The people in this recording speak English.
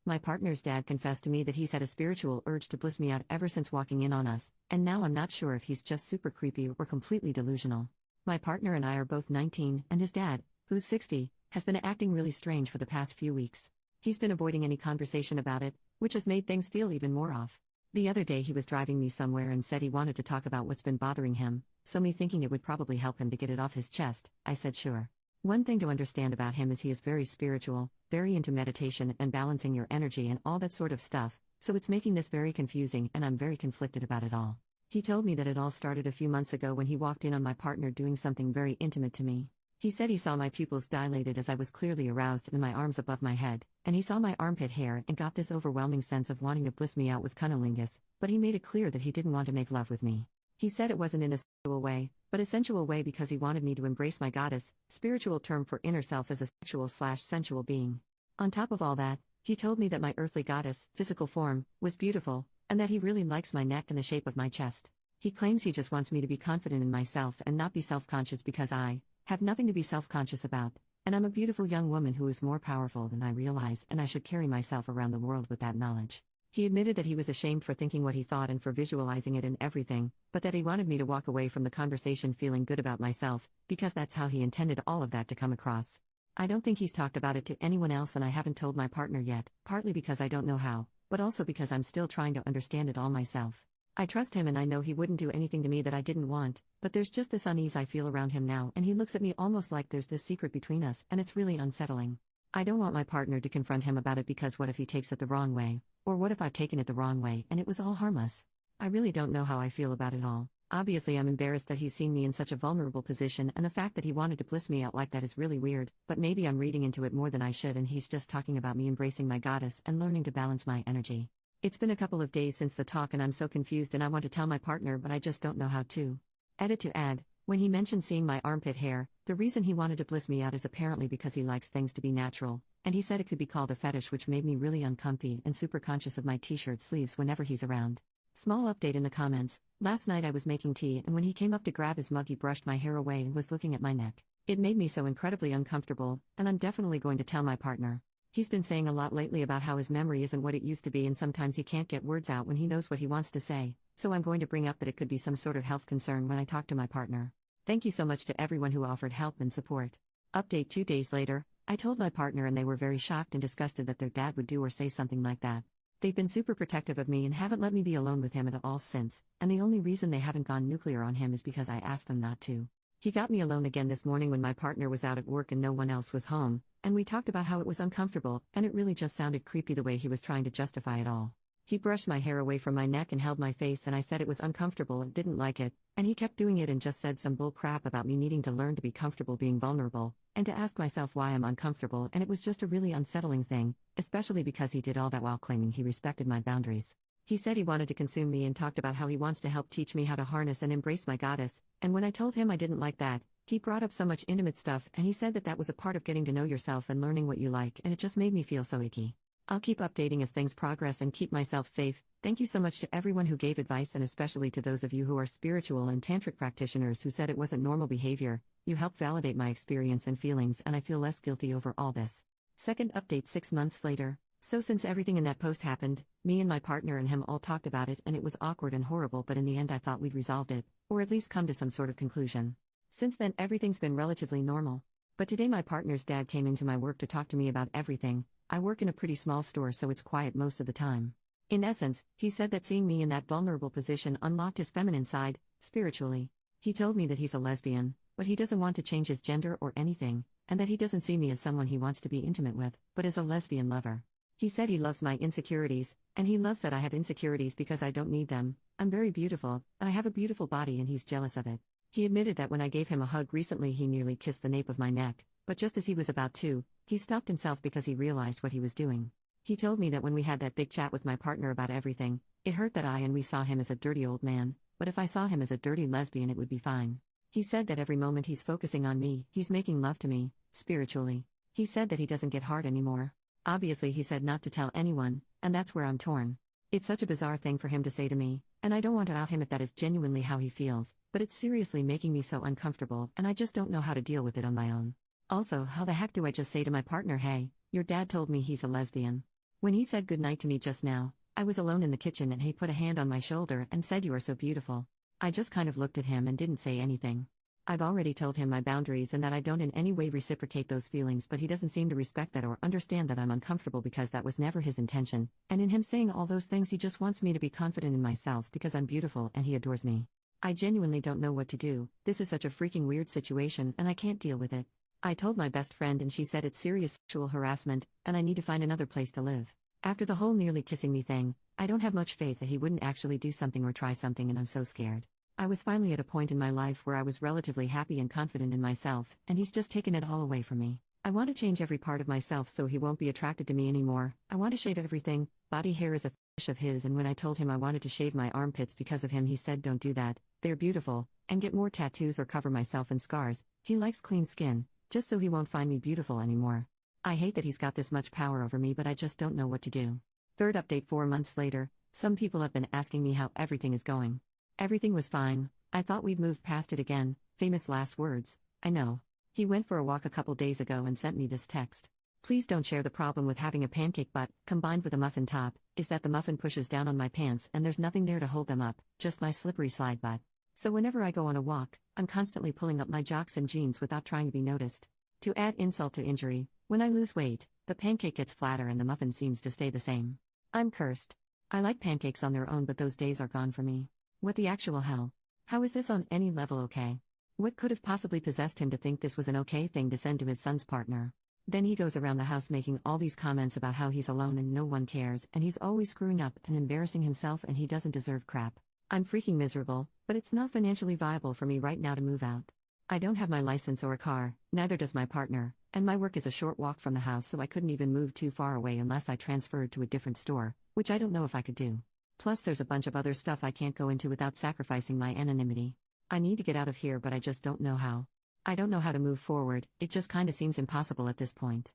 My partner's dad confessed to me that he's had a spiritual urge to bliss me out ever since walking in on us, and now I'm not sure if he's just super creepy or completely delusional. My partner and I are both 19, and his dad, who's 60, has been acting really strange for the past few weeks. He's been avoiding any conversation about it, which has made things feel even more off. The other day he was driving me somewhere and said he wanted to talk about what's been bothering him, so me thinking it would probably help him to get it off his chest, I said sure. One thing to understand about him is he is very spiritual, very into meditation and balancing your energy and all that sort of stuff, so it's making this very confusing and I'm very conflicted about it all. He told me that it all started a few months ago when he walked in on my partner doing something very intimate to me. He said he saw my pupils dilated as I was clearly aroused and my arms above my head, and he saw my armpit hair and got this overwhelming sense of wanting to bliss me out with cunnilingus, but he made it clear that he didn't want to make love with me. He said it wasn't in a sexual way, but a sensual way because he wanted me to embrace my goddess, spiritual term for inner self as a sexual/sensual being. On top of all that, he told me that my earthly goddess, physical form, was beautiful, and that he really likes my neck and the shape of my chest. He claims he just wants me to be confident in myself and not be self-conscious because I have nothing to be self-conscious about, and I'm a beautiful young woman who is more powerful than I realize and I should carry myself around the world with that knowledge. He admitted that he was ashamed for thinking what he thought and for visualizing it and everything, but that he wanted me to walk away from the conversation feeling good about myself, because that's how he intended all of that to come across. I don't think he's talked about it to anyone else and I haven't told my partner yet, partly because I don't know how, but also because I'm still trying to understand it all myself. I trust him and I know he wouldn't do anything to me that I didn't want, but there's just this unease I feel around him now and he looks at me almost like there's this secret between us and it's really unsettling. I don't want my partner to confront him about it because what if he takes it the wrong way? Or what if I've taken it the wrong way and it was all harmless? I really don't know how I feel about it all. Obviously I'm embarrassed that he's seen me in such a vulnerable position and the fact that he wanted to bliss me out like that is really weird, but maybe I'm reading into it more than I should and he's just talking about me embracing my goddess and learning to balance my energy. It's been a couple of days since the talk and I'm so confused and I want to tell my partner but I just don't know how to. Edit to add, when he mentioned seeing my armpit hair, the reason he wanted to bliss me out is apparently because he likes things to be natural, and he said it could be called a fetish which made me really uncomfy and super conscious of my t-shirt sleeves whenever he's around. Small update in the comments, last night I was making tea and when he came up to grab his mug he brushed my hair away and was looking at my neck. It made me so incredibly uncomfortable, and I'm definitely going to tell my partner. He's been saying a lot lately about how his memory isn't what it used to be and sometimes he can't get words out when he knows what he wants to say, so I'm going to bring up that it could be some sort of health concern when I talk to my partner. Thank you so much to everyone who offered help and support. Update 2 days later, I told my partner and they were very shocked and disgusted that their dad would do or say something like that. They've been super protective of me and haven't let me be alone with him at all since, and the only reason they haven't gone nuclear on him is because I asked them not to. He got me alone again this morning when my partner was out at work and no one else was home, and we talked about how it was uncomfortable, and it really just sounded creepy the way he was trying to justify it all. He brushed my hair away from my neck and held my face and I said it was uncomfortable and didn't like it, and he kept doing it and just said some bull crap about me needing to learn to be comfortable being vulnerable, and to ask myself why I'm uncomfortable, and it was just a really unsettling thing, especially because he did all that while claiming he respected my boundaries. He said he wanted to consume me and talked about how he wants to help teach me how to harness and embrace my goddess, and when I told him I didn't like that, he brought up so much intimate stuff and he said that that was a part of getting to know yourself and learning what you like, and it just made me feel so icky. I'll keep updating as things progress and keep myself safe. Thank you so much to everyone who gave advice and especially to those of you who are spiritual and tantric practitioners who said it wasn't normal behavior. You helped validate my experience and feelings and I feel less guilty over all this. Second update 6 months later. So since everything in that post happened, me and my partner and him all talked about it and it was awkward and horrible, but in the end I thought we'd resolved it, or at least come to some sort of conclusion. Since then everything's been relatively normal. But today my partner's dad came into my work to talk to me about everything. I work in a pretty small store so it's quiet most of the time. In essence, he said that seeing me in that vulnerable position unlocked his feminine side, spiritually. He told me that he's a lesbian, but he doesn't want to change his gender or anything, and that he doesn't see me as someone he wants to be intimate with, but as a lesbian lover. He said he loves my insecurities, and he loves that I have insecurities because I don't need them. I'm very beautiful, I have a beautiful body and he's jealous of it. He admitted that when I gave him a hug recently he nearly kissed the nape of my neck, but just as he was about to, he stopped himself because he realized what he was doing. He told me that when we had that big chat with my partner about everything, it hurt that I and we saw him as a dirty old man, but if I saw him as a dirty lesbian it would be fine. He said that every moment he's focusing on me, he's making love to me, spiritually. He said that he doesn't get hard anymore. Obviously he said not to tell anyone, and that's where I'm torn. It's such a bizarre thing for him to say to me, and I don't want to out him if that is genuinely how he feels, but it's seriously making me so uncomfortable and I just don't know how to deal with it on my own. Also, how the heck do I just say to my partner, hey, your dad told me he's a lesbian? When he said goodnight to me just now, I was alone in the kitchen and he put a hand on my shoulder and said, "You are so beautiful." I just kind of looked at him and didn't say anything. I've already told him my boundaries and that I don't in any way reciprocate those feelings, but he doesn't seem to respect that or understand that I'm uncomfortable because that was never his intention, and in him saying all those things he just wants me to be confident in myself because I'm beautiful and he adores me. I genuinely don't know what to do. This is such a freaking weird situation and I can't deal with it. I told my best friend and she said it's serious sexual harassment and I need to find another place to live. After the whole nearly kissing me thing, I don't have much faith that he wouldn't actually do something or try something, and I'm so scared. I was finally at a point in my life where I was relatively happy and confident in myself, and he's just taken it all away from me. I want to change every part of myself so he won't be attracted to me anymore. I want to shave everything. Body hair is a fetish of his, and when I told him I wanted to shave my armpits because of him, he said, "Don't do that, they're beautiful," and get more tattoos or cover myself in scars. He likes clean skin, just so he won't find me beautiful anymore. I hate that he's got this much power over me, but I just don't know what to do. Third update: 4 months later, some people have been asking me how everything is going. Everything was fine. I thought we'd moved past it again. Famous last words. I know. He went for a walk a couple days ago and sent me this text. "Please don't share the problem with having a pancake butt, combined with a muffin top, is that the muffin pushes down on my pants and there's nothing there to hold them up, just my slippery slide butt. So whenever I go on a walk, I'm constantly pulling up my jocks and jeans without trying to be noticed. To add insult to injury, when I lose weight, the pancake gets flatter and the muffin seems to stay the same. I'm cursed. I like pancakes on their own, but those days are gone for me. What the actual hell? How is this on any level okay? What could have possibly possessed him to think this was an okay thing to send to his son's partner? Then he goes around the house making all these comments about how he's alone and no one cares, and he's always screwing up and embarrassing himself and he doesn't deserve crap. I'm freaking miserable, but it's not financially viable for me right now to move out. I don't have my license or a car, neither does my partner, and my work is a short walk from the house, so I couldn't even move too far away unless I transferred to a different store, which I don't know if I could do. Plus there's a bunch of other stuff I can't go into without sacrificing my anonymity. I need to get out of here, but I just don't know how. I don't know how to move forward. It just kinda seems impossible at this point.